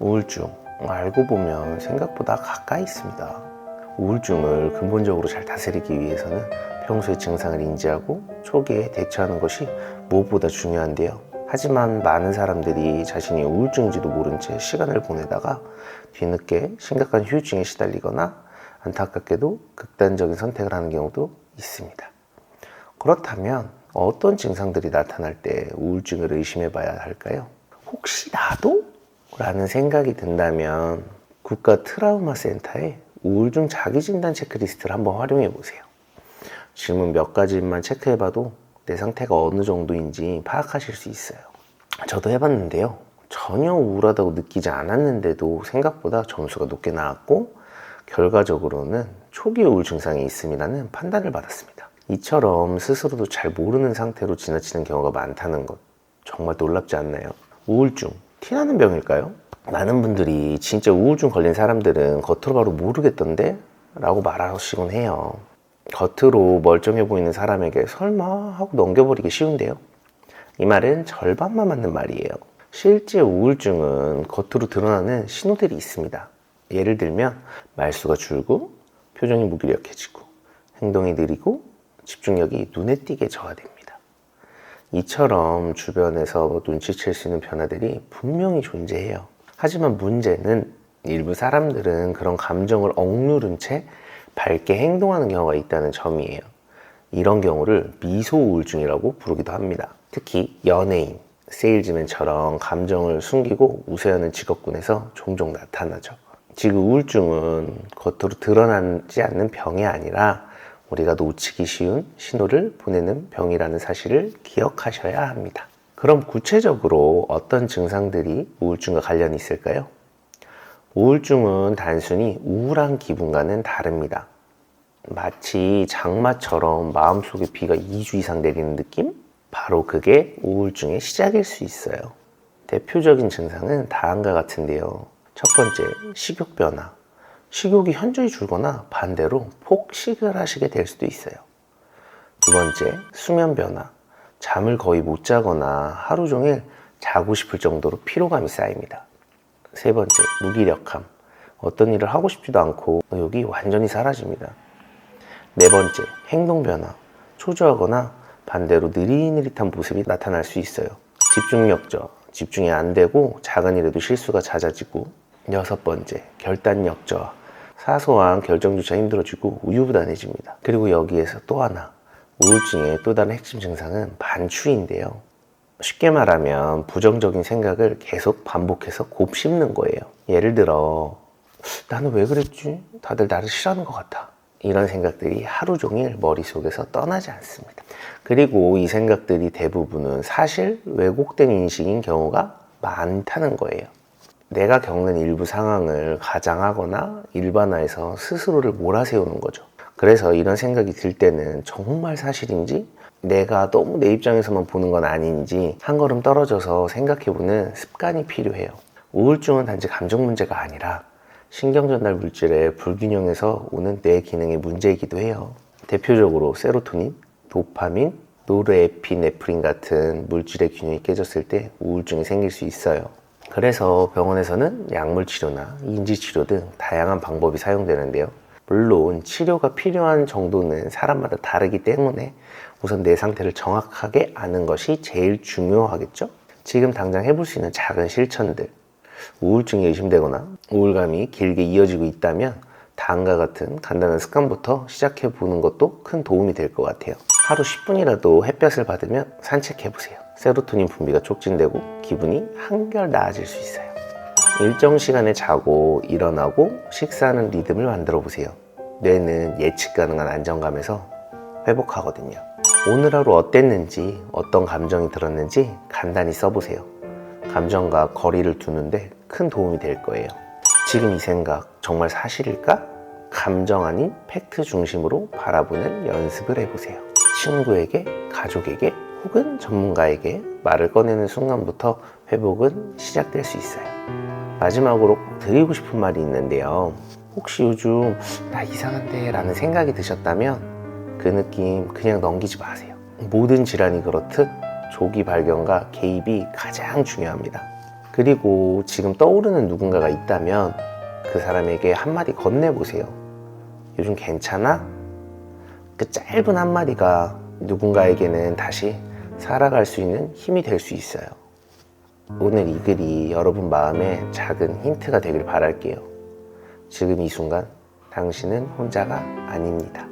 우울증, 알고 보면 생각보다 가까이 있습니다. 우울증을 근본적으로 잘 다스리기 위해서는 평소에 증상을 인지하고 초기에 대처하는 것이 무엇보다 중요한데요. 하지만 많은 사람들이 자신이 우울증인지도 모른 채 시간을 보내다가 뒤늦게 심각한 후유증에 시달리거나 안타깝게도 극단적인 선택을 하는 경우도 있습니다. 그렇다면 어떤 증상들이 나타날 때 우울증을 의심해 봐야 할까요? 혹시 나도? 라는 생각이 든다면 국가 트라우마 센터의 우울증 자기진단 체크리스트를 한번 활용해 보세요. 질문 몇 가지만 체크해 봐도 내 상태가 어느 정도인지 파악하실 수 있어요. 저도 해봤는데요. 전혀 우울하다고 느끼지 않았는데도 생각보다 점수가 높게 나왔고 결과적으로는 초기 우울 증상이 있음이라는 판단을 받았습니다. 이처럼 스스로도 잘 모르는 상태로 지나치는 경우가 많다는 것 정말 놀랍지 않나요? 우울증, 티나는 병일까요? 많은 분들이 진짜 우울증 걸린 사람들은 겉으로 바로 모르겠던데? 라고 말하시곤 해요. 겉으로 멀쩡해 보이는 사람에게 설마 하고 넘겨버리기 쉬운데요. 이 말은 절반만 맞는 말이에요. 실제 우울증은 겉으로 드러나는 신호들이 있습니다. 예를 들면 말수가 줄고 표정이 무기력해지고 행동이 느리고 집중력이 눈에 띄게 저하됩니다. 이처럼 주변에서 눈치챌 수 있는 변화들이 분명히 존재해요. 하지만 문제는 일부 사람들은 그런 감정을 억누른 채 밝게 행동하는 경우가 있다는 점이에요. 이런 경우를 미소 우울증이라고 부르기도 합니다. 특히 연예인, 세일즈맨처럼 감정을 숨기고 우세하는 직업군에서 종종 나타나죠. 즉 우울증은 겉으로 드러나지 않는 병이 아니라 우리가 놓치기 쉬운 신호를 보내는 병이라는 사실을 기억하셔야 합니다. 그럼 구체적으로 어떤 증상들이 우울증과 관련이 있을까요? 우울증은 단순히 우울한 기분과는 다릅니다. 마치 장마처럼 마음속에 비가 2주 이상 내리는 느낌? 바로 그게 우울증의 시작일 수 있어요. 대표적인 증상은 다음과 같은데요. 첫 번째, 식욕 변화. 식욕이 현저히 줄거나 반대로 폭식을 하시게 될 수도 있어요. 두 번째, 수면 변화. 잠을 거의 못 자거나 하루 종일 자고 싶을 정도로 피로감이 쌓입니다. 세 번째, 무기력함. 어떤 일을 하고 싶지도 않고 의욕이 완전히 사라집니다. 네 번째, 행동 변화. 초조하거나 반대로 느릿느릿한 모습이 나타날 수 있어요. 집중력 저하. 집중이 안 되고 작은 일에도 실수가 잦아지고. 여섯 번째, 결단력 저하. 사소한 결정조차 힘들어지고 우유부단해집니다. 그리고 여기에서 또 하나, 우울증의 또 다른 핵심 증상은 반추인데요. 쉽게 말하면 부정적인 생각을 계속 반복해서 곱씹는 거예요. 예를 들어 나는 왜 그랬지? 다들 나를 싫어하는 것 같아. 이런 생각들이 하루 종일 머릿속에서 떠나지 않습니다. 그리고 이 생각들이 대부분은 사실 왜곡된 인식인 경우가 많다는 거예요. 내가 겪는 일부 상황을 가장하거나 일반화해서 스스로를 몰아세우는 거죠. 그래서 이런 생각이 들 때는 정말 사실인지 내가 너무 내 입장에서만 보는 건 아닌지 한 걸음 떨어져서 생각해보는 습관이 필요해요. 우울증은 단지 감정 문제가 아니라 신경전달 물질의 불균형에서 오는 뇌 기능의 문제이기도 해요. 대표적으로 세로토닌, 도파민, 노르에피네프린 같은 물질의 균형이 깨졌을 때 우울증이 생길 수 있어요. 그래서 병원에서는 약물 치료나 인지 치료 등 다양한 방법이 사용되는데요. 물론 치료가 필요한 정도는 사람마다 다르기 때문에 우선 내 상태를 정확하게 아는 것이 제일 중요하겠죠? 지금 당장 해볼 수 있는 작은 실천들, 우울증이 의심되거나 우울감이 길게 이어지고 있다면 다음과 같은 간단한 습관부터 시작해보는 것도 큰 도움이 될 것 같아요. 하루 10분이라도 햇볕을 받으면 산책해보세요. 세로토닌 분비가 촉진되고 기분이 한결 나아질 수 있어요. 일정 시간에 자고 일어나고 식사하는 리듬을 만들어 보세요. 뇌는 예측 가능한 안정감에서 회복하거든요. 오늘 하루 어땠는지, 어떤 감정이 들었는지 간단히 써보세요. 감정과 거리를 두는데 큰 도움이 될 거예요. 지금 이 생각 정말 사실일까? 감정 아닌 팩트 중심으로 바라보는 연습을 해보세요. 친구에게, 가족에게 혹은 전문가에게 말을 꺼내는 순간부터 회복은 시작될 수 있어요. 마지막으로 꼭 드리고 싶은 말이 있는데요. 혹시 요즘 나 이상한데 라는 생각이 드셨다면 그 느낌 그냥 넘기지 마세요. 모든 질환이 그렇듯 조기 발견과 개입이 가장 중요합니다. 그리고 지금 떠오르는 누군가가 있다면 그 사람에게 한마디 건네보세요. 요즘 괜찮아? 그 짧은 한마디가 누군가에게는 다시 살아갈 수 있는 힘이 될 수 있어요. 오늘 이 글이 여러분 마음에 작은 힌트가 되길 바랄게요. 지금 이 순간 당신은 혼자가 아닙니다.